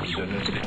de noter.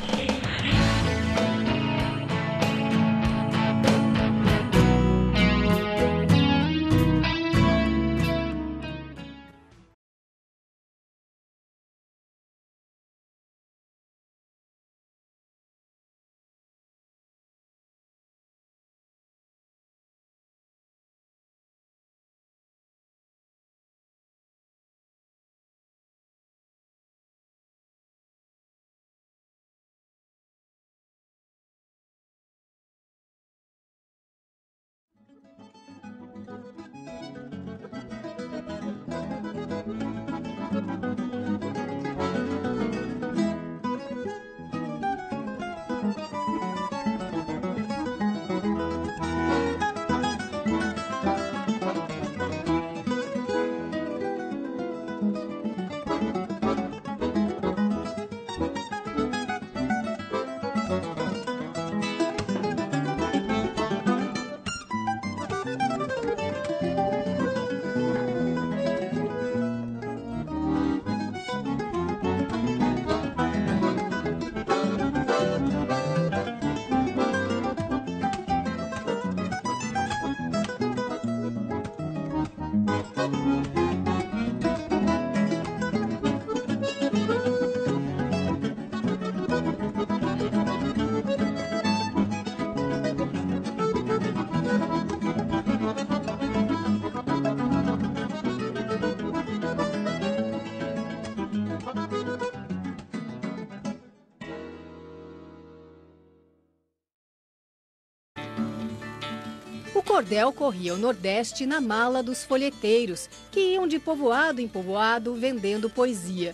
O cordel corria ao Nordeste na mala dos folheteiros, que iam de povoado em povoado vendendo poesia.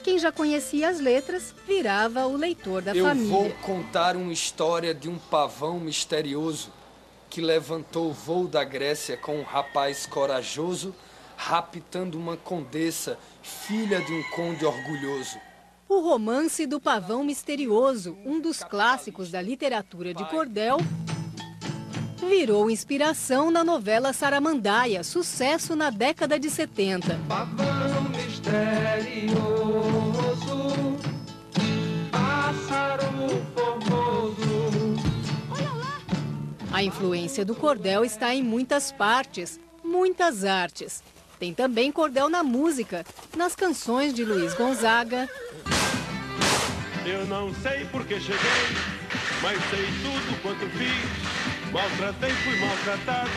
Quem já conhecia as letras virava o leitor da família. Eu vou contar uma história de um pavão misterioso que levantou o voo da Grécia com um rapaz corajoso, raptando uma condessa, filha de um conde orgulhoso. O romance do Pavão Misterioso, um dos clássicos da literatura de cordel, virou inspiração na novela Saramandaia, sucesso na década de 70. Pavão misterioso, pássaro formoso. A influência do cordel está em muitas partes, muitas artes. Tem também cordel na música, nas canções de Luiz Gonzaga. Eu não sei por que cheguei, mas sei tudo quanto fiz. Maltratei, fui maltratado,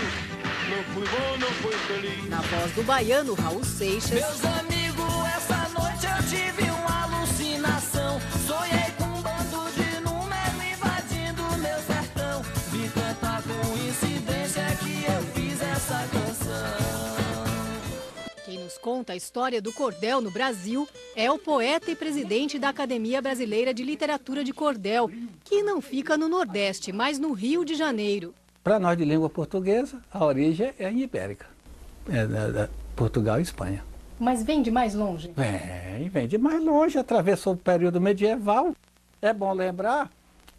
não fui bom, não fui feliz. Na voz do baiano Raul Seixas. Meus amigos, essa noite eu tive uma alucinação. Sonhei com um bando de número invadindo meu sertão. Vi tanta coincidência que eu fiz essa canção. Quem nos conta a história do cordel no Brasil é o poeta e presidente da Academia Brasileira de Literatura de Cordel, que não fica no Nordeste, mas no Rio de Janeiro. Para nós de língua portuguesa, a origem é ibérica, é Portugal e Espanha. Mas vem de mais longe? Vem de mais longe, atravessou o período medieval. É bom lembrar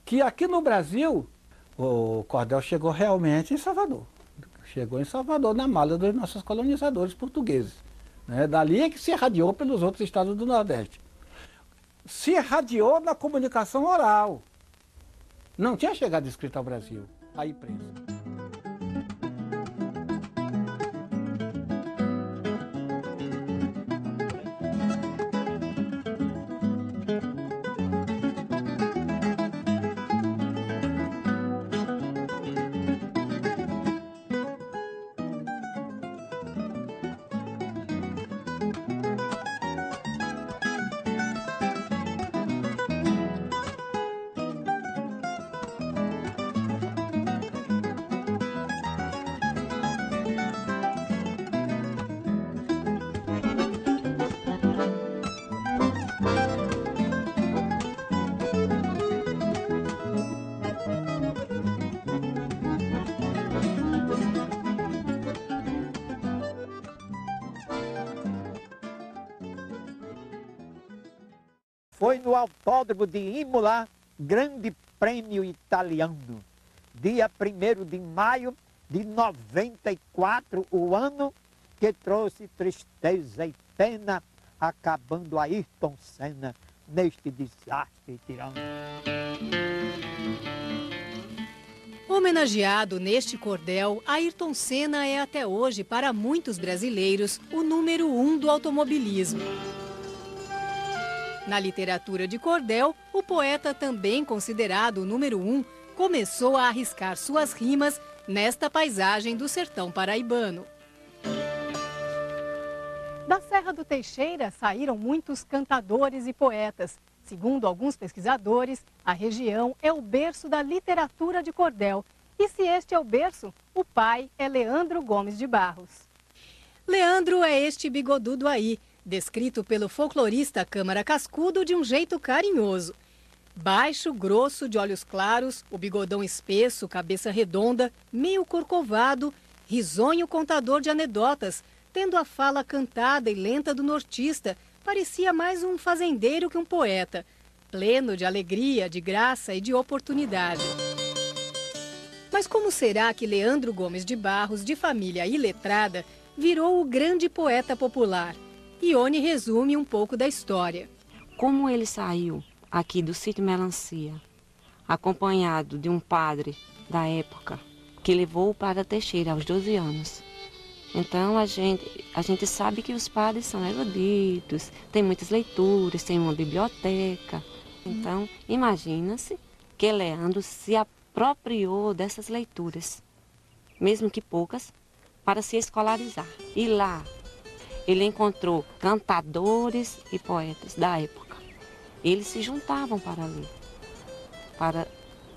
que aqui no Brasil, o cordel chegou realmente em Salvador. Chegou em Salvador na mala dos nossos colonizadores portugueses. Dali é que se irradiou pelos outros estados do Nordeste. Se irradiou na comunicação oral. Não tinha chegado escrito ao Brasil, a imprensa. Foi no Autódromo de Imola, Grande Prêmio Italiano, dia 1º de maio de 94, o ano que trouxe tristeza e pena, acabando Ayrton Senna neste desastre tirano. Homenageado neste cordel, Ayrton Senna é até hoje, para muitos brasileiros, o número 1 do automobilismo. Na literatura de cordel, o poeta, também considerado o número 1, começou a arriscar suas rimas nesta paisagem do sertão paraibano. Da Serra do Teixeira saíram muitos cantadores e poetas. Segundo alguns pesquisadores, a região é o berço da literatura de cordel. E se este é o berço, o pai é Leandro Gomes de Barros. Leandro é este bigodudo aí, descrito pelo folclorista Câmara Cascudo de um jeito carinhoso. Baixo, grosso, de olhos claros, o bigodão espesso, cabeça redonda, meio corcovado, risonho contador de anedotas, tendo a fala cantada e lenta do nortista, parecia mais um fazendeiro que um poeta, pleno de alegria, de graça e de oportunidade. Mas como será que Leandro Gomes de Barros, de família iletrada, virou o grande poeta popular? Ione resume um pouco da história. Como ele saiu aqui do sítio Melancia, acompanhado de um padre da época, que levou-o para Teixeira aos 12 anos. Então a gente sabe que os padres são eruditos, tem muitas leituras, tem uma biblioteca. Então imagina-se que Leandro se apropriou dessas leituras, mesmo que poucas, para se escolarizar. E lá ele encontrou cantadores e poetas da época. Eles se juntavam para ler, para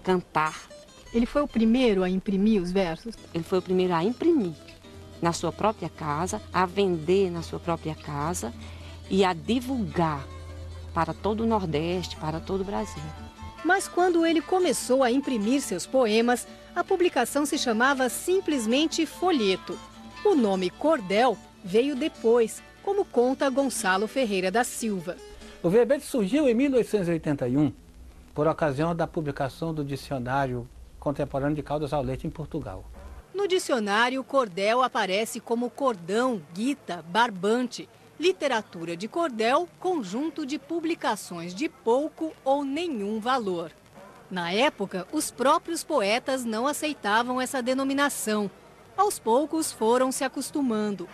cantar. Ele foi o primeiro a imprimir os versos? Ele foi o primeiro a imprimir na sua própria casa, a vender na sua própria casa e a divulgar para todo o Nordeste, para todo o Brasil. Mas quando ele começou a imprimir seus poemas, a publicação se chamava simplesmente folheto. O nome cordel veio depois, como conta Gonçalo Ferreira da Silva. O verbete surgiu em 1881, por ocasião da publicação do Dicionário Contemporâneo de Caldas ao Leite em Portugal. No dicionário, cordel aparece como cordão, guita, barbante. Literatura de cordel, conjunto de publicações de pouco ou nenhum valor. Na época, os próprios poetas não aceitavam essa denominação. Aos poucos foram se acostumando.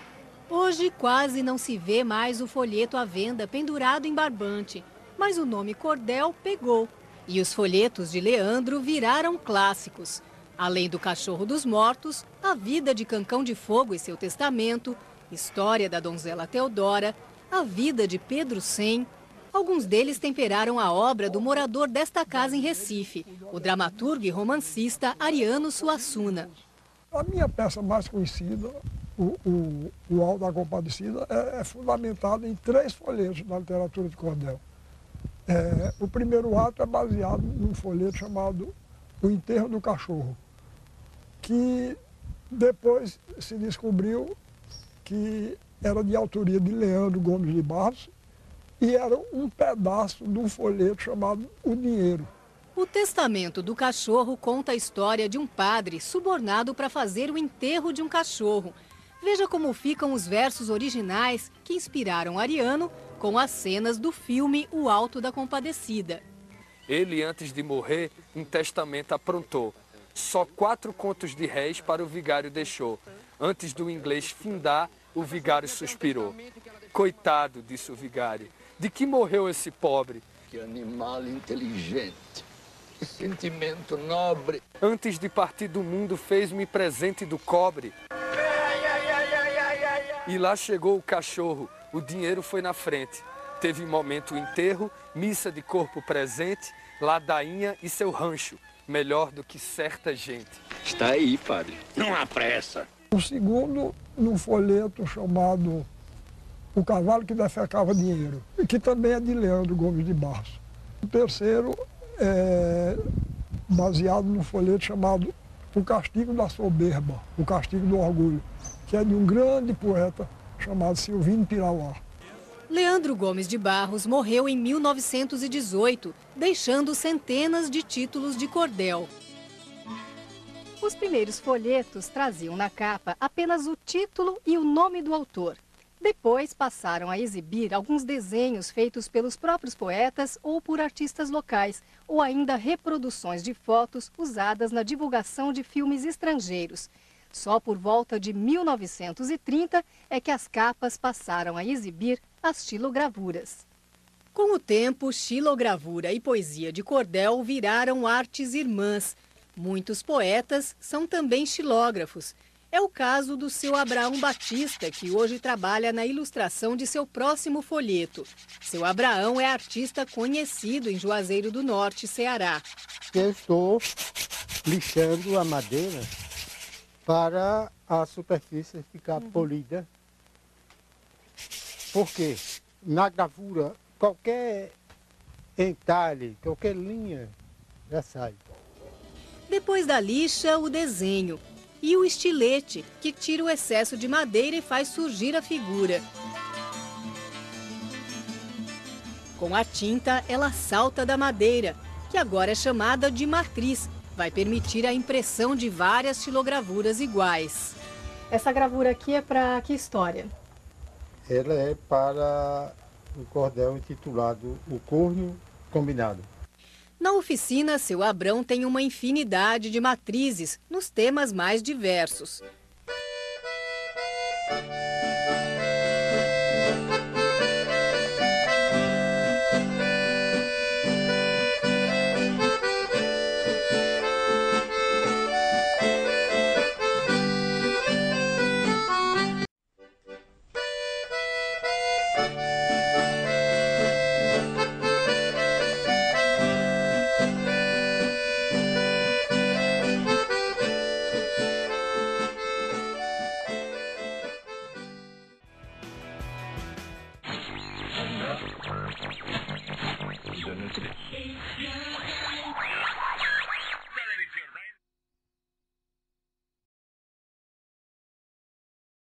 Hoje quase não se vê mais o folheto à venda pendurado em barbante, mas o nome cordel pegou. E os folhetos de Leandro viraram clássicos. Além do Cachorro dos Mortos, A Vida de Cancão de Fogo e Seu Testamento, História da Donzela Teodora, A Vida de Pedro Sem. Alguns deles temperaram a obra do morador desta casa em Recife, o dramaturgo e romancista Ariano Suassuna. A minha peça mais conhecida, o Alto da Compadecida, é fundamentada em 3 folhetos da literatura de cordel. O primeiro ato é baseado num folheto chamado O Enterro do Cachorro, que depois se descobriu que era de autoria de Leandro Gomes de Barros e era um pedaço de um folheto chamado O Dinheiro. O Testamento do Cachorro conta a história de um padre subornado para fazer o enterro de um cachorro. Veja como ficam os versos originais que inspiraram Ariano com as cenas do filme O Alto da Compadecida. Ele, antes de morrer, um testamento aprontou. Só 4 contos de réis para o vigário deixou. Antes do inglês findar, o vigário suspirou. Coitado, disse o vigário, de que morreu esse pobre? Que animal inteligente, que sentimento nobre. Antes de partir do mundo, fez-me presente do cobre. E lá chegou o cachorro, o dinheiro foi na frente. Teve momento o enterro, missa de corpo presente, ladainha e seu rancho, melhor do que certa gente. Está aí, padre, não há pressa. O segundo, num folheto chamado O Cavalo que Defecava Dinheiro, que também é de Leandro Gomes de Barros. O terceiro é baseado num folheto chamado O Castigo da Soberba, O Castigo do Orgulho, que é de um grande poeta chamado Silvino Pirauá. Leandro Gomes de Barros morreu em 1918, deixando centenas de títulos de cordel. Os primeiros folhetos traziam na capa apenas o título e o nome do autor. Depois passaram a exibir alguns desenhos feitos pelos próprios poetas ou por artistas locais, ou ainda reproduções de fotos usadas na divulgação de filmes estrangeiros. Só por volta de 1930 é que as capas passaram a exibir as xilogravuras. Com o tempo, xilogravura e poesia de cordel viraram artes irmãs. Muitos poetas são também xilógrafos. É o caso do seu Abraão Batista, que hoje trabalha na ilustração de seu próximo folheto. Seu Abraão é artista conhecido em Juazeiro do Norte, Ceará. Eu estou lixando a madeira para a superfície ficar polida. Porque na gravura, qualquer entalhe, qualquer linha já sai. Depois da lixa, o desenho. E o estilete, que tira o excesso de madeira e faz surgir a figura. Com a tinta, ela salta da madeira, que agora é chamada de matriz. Vai permitir a impressão de várias xilogravuras iguais. Essa gravura aqui é para que história? Ela é para o cordel intitulado O Corno Combinado. Na oficina, seu Abrão tem uma infinidade de matrizes nos temas mais diversos.